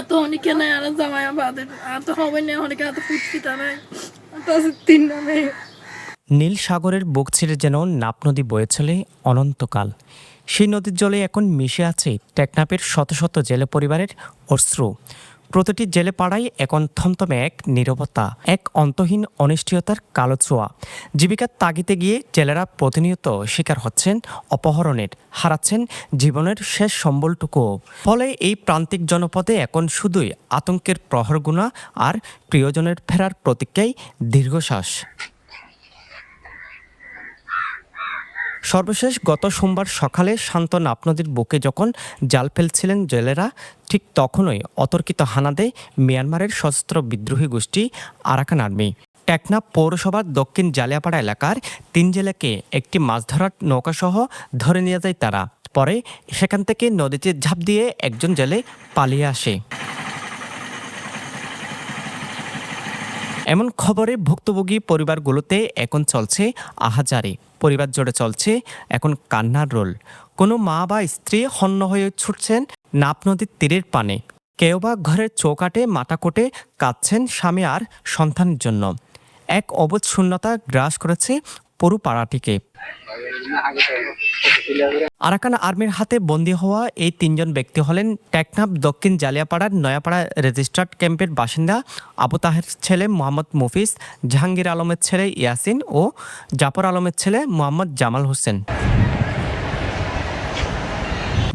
তো অনেকে নাই আর জামাই বাদে আর তো হবে না অনেকে এত ফুটফিটা নাই তো তিন নামে নীল সাগরের বুক ছিঁড়ে যেন নাপ নদী বয়ে চলে অনন্তকাল। সেই নদীর জলে এখন মিশে আছে টেকনাফের শত শত জেলে পরিবারের অশ্রু। প্রতিটি জেলে পাড়ায় এখন থমথমে এক নীরবতা, এক অন্তহীন অনিশ্চয়তার কালো ছোঁয়া। জীবিকার তাগিতে গিয়ে জেলেরা প্রতিনিয়ত শিকার হচ্ছেন অপহরণের, হারাচ্ছেন জীবনের শেষ সম্বলটুকুও। ফলে এই প্রান্তিক জনপদে এখন শুধুই আতঙ্কের প্রহরগুনা আর প্রিয়জনের ফেরার প্রতীক্ষায় দীর্ঘশ্বাস। সর্বশেষ গত সোমবার সকালে শান্ত নাপ নদীর বুকে যখন জাল ফেলছিলেন জেলেরা, ঠিক তখনই অতর্কিত হানা দেয় মিয়ানমারের সশস্ত্র বিদ্রোহী গোষ্ঠী আরাকান আর্মি। টেকনাফ পৌরসভার দক্ষিণ জালিয়াপাড়া এলাকার 3 জেলেকে একটি মাছ ধরার নৌকাসহ ধরে নিয়ে যায় তারা। পরে সেখান থেকে নদীতে ঝাঁপ দিয়ে একজন জেলে পালিয়ে আসে। এমন খবরে ভুক্তভোগী পরিবারগুলোতে এখন চলছে আহাজারি, পরিবার জুড়ে চলছে এখন কান্নার রোল। কোনো মা বা স্ত্রী হন্য হয়ে ছুটছেন নাপ নদীর তীরের পানে, কেউ বা ঘরের চৌকাটে মাথা কোটে কাঁদছেন স্বামী আর সন্তানের জন্য। এক অবোধ শূন্যতা গ্রাস করেছে পুরো পাড়াটিকে। আরাকান আর্মির হাতে বন্দী হওয়া এই 3 জন ব্যক্তি হলেন টেকনাফ দক্ষিণ জালিয়াপাড়ার নয়াপাড়া রেজিস্ট্রার্ড ক্যাম্পের বাসিন্দা আবু তাহের ছেলে মোহাম্মদ মুফিজ, জাহাঙ্গীর আলমের ছেলে ইয়াসিন ও জাফর আলমের ছেলে মোহাম্মদ জামাল হোসেন।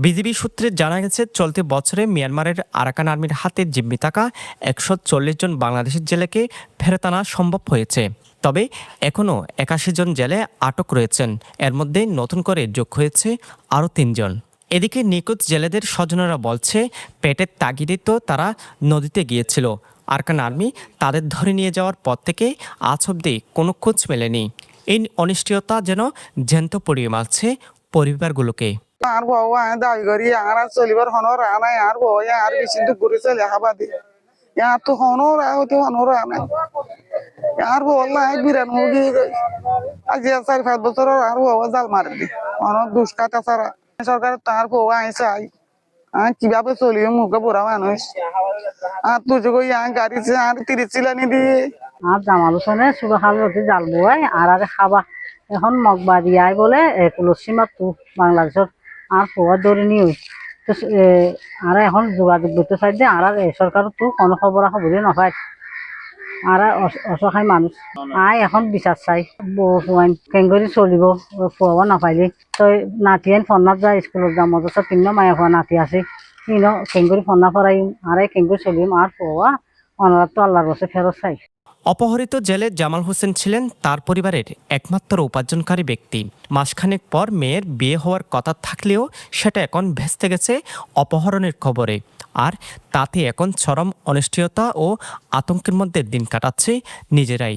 বিজিবি সূত্রে জানা গেছে, চলতি বছরে মিয়ানমারের আরাকান আর্মির হাতে জিম্মি থাকা 140 জন বাংলাদেশের জেলেকে ফেরত আনা সম্ভব হয়েছে। তবে এখনও 81 জন জেলে আটক রয়েছেন। এর মধ্যে নতুন করে যোগ হয়েছে আরও 3 জন। এদিকে নিখোঁজ জেলেদের স্বজনেরা বলছে, পেটের তাগিদে তো তারা নদীতে গিয়েছিল। আরাকান আর্মি তাদের ধরে নিয়ে যাওয়ার পর থেকে আজ অবধি কোনো খোঁজ মেলেনি। এই অনিশ্চয়তা যেন জ্যান্ত পড়িয়ে মারছে পরিবারগুলোকে। আর বউ দাবি করি আর চলিবার হনর আনাই আর বউ আর বেশি দুঃখ করে চলে হাবাদি আর তো হনর হতে হনর আনাই আর বউ নাই বিরান মুগি আজ 4-5 বছর আর বউ জাল মারি দি অনেক দুষ্কাতা ছাড়া সরকার তার বউ আইসে আই কিভাবে চলিও মুখে বুড়া মানুষ আর তুই কই গাড়ি আর 30 চিলানি দিয়ে আর জামাল হোসেনে শুধু খাল রতি জাল বয় আর আরে খাবা এখন মগবাড়ি আয় বলে তুলসীমা তু বাংলাদেশের আর পোয়া ধরে নিয়ে তো আর এখন যোগাযোগ করতে চাই যে আর সরকার তো কোনো খবর খবরই নপায় আর অসহায় মানুষ আয় এখন বিচার চাই বউন কেঙ্গরি চলিব পোৱা নাপাইলে তই নাতিয়েন ফোনত যায় স্কুলত যাম মজা 3 মায়া খোৱা নাতি আছে কেঙ্গরি ফোনা ফরাই আর কেঙ্গরি চলিম আর পোৱা অনারাত তো আল্লাহর বসে ফেরত চাই। অপহৃত জেলে জামাল হোসেন ছিলেন তার পরিবারের একমাত্র উপার্জনকারী ব্যক্তি। মাসখানেক পর মেয়ের বিয়ে হওয়ার কথা থাকলেও সেটা এখন ভেস্তে গেছে অপহরণের খবরে। আর তাতে এখন চরম অনিশ্চয়তা ও আতঙ্কের মধ্যে দিন কাটাচ্ছে নিজেরাই।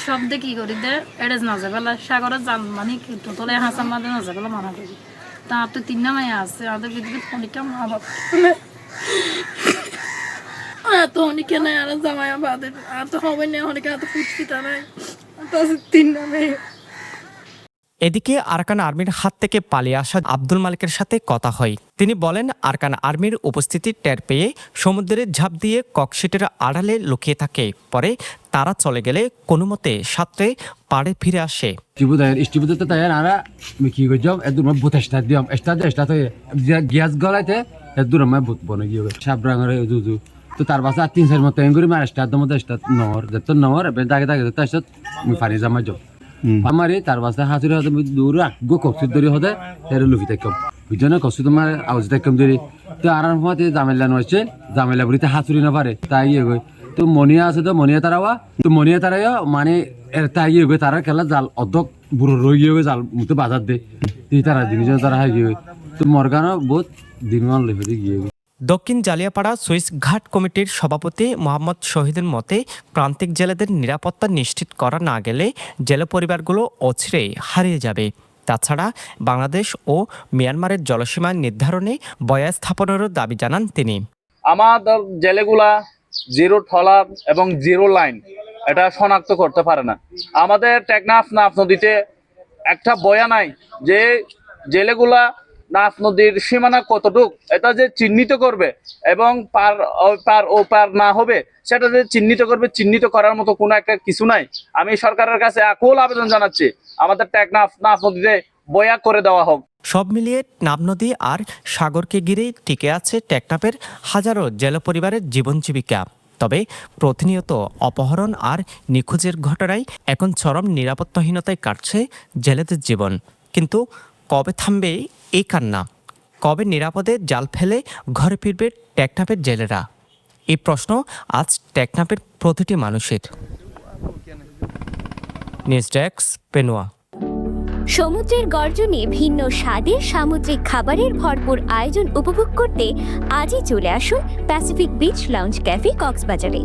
শব্দে কি করি দে এড়ে না যাবে সাগরের জাল মানে তোলে হাসান মাঝে না যাবে মানা করি তা তো 3 মায়া আছে আমাদের পৃথিবীতে অনেকটা মা বাবা তো অনেকে নাই আর জামাই বাদে আর তো হবে না অনেকে এত ফুটফিটা নাই তো 3 নামে। এদিকে আরাকান আর্মির হাত থেকে পালিয়ে আসা আব্দুল মালিকের সাথে কথা হয়। তিনি বলেন, আরাকান আর্মির উপস্থিতি টের পেয়ে সমুদ্রে ঝাঁপ দিয়ে ককশিটের আড়ালে লুকিয়ে থাকে। পরে তারা চলে গেলে কোনো মতে সাঁতরে পাড়ে ফিরে আসে। তো তার বাসা 3-4 মতো এঙ্গুরি মার স্টার মতো স্টার নহর যত নহর দাগে দাগে তার পানি জামা যাও আমারে তার বাসা হাতুরে হতে দূর গো কক্সির দরি হতে এর লুকি থাকম বুঝনে কক্সি তোমার আওয়াজ থাকম দরি তো আরাম হতে জামেলা নছে জামেলা বুড়িতে হাতুরি না পারে তাই গই তো মনিয়া আছে তো মনিয়া তারাওয়া তো মনিয়া তারাও মানে তাই গই তারা খেলা জাল অধক বুড়ো রই গিয়ে জাল মুতে বাজার দে তুই তারা দিন তারা হাই গই তো মরগানো বহুত দিনমান লেফে গিয়ে। দক্ষিণ জালিয়াপাড়া সুইস ঘাট কমিটির সভাপতি মোহাম্মদ শহীদের মতে, প্রান্তিক জেলেদের নিরাপত্তা নিশ্চিত করা না গেলে জেলে পরিবারগুলো অচিরেই হারিয়ে যাবে। তাছাড়া বাংলাদেশ ও মিয়ানমারের জলসীমা নির্ধারণে বয়া স্থাপনেরও দাবি জানান তিনি। আমাদের জেলেগুলা জিরো ট্রলার এবং জিরো লাইন এটা শনাক্ত করতে পারে না। আমাদের টেকনাফ নাফ নদীতে একটা বয়া নাই যে জেলেগুলা নাফ নদীর সীমানা কতটুক এটা যে চিহ্নিত করবে এবং পার ও পার না হবে সেটা যে চিহ্নিত করবে, চিহ্নিত করার মতো কোনো একটা কিছু নাই। আমি সরকারের কাছে আকুল আবেদন জানাচ্ছি আমাদের টেকনাফ নাফ নদীতে বয়া করে দেওয়া হোক। সব মিলিয়ে নাফ নদী আর সাগরকে ঘিরেই টিকে আছে টেকনাফের হাজারো জেলে পরিবারের জীবন জীবিকা। তবে প্রতিনিয়ত অপহরণ আর নিখোঁজের ঘটনায় এখন চরম নিরাপত্তাহীনতায় কাটছে জেলেদের জীবন। কিন্তু কবে থামবে এই কান্না? কবে নিরাপদে জাল ফেলে ঘরে ফিরবে টেকনাফের জেলেরা? এই প্রশ্ন আজ টেকনাফের প্রতিটি মানুষের। News desk, Penua. সমুদ্রের গর্জনে ভিন্ন স্বাদের সামুদ্রিক খাবারের ভরপুর আয়োজন উপভোগ করতে আজই চলে আসুন প্যাসিফিক বিচ লাউঞ্জ ক্যাফে কক্সবাজারে।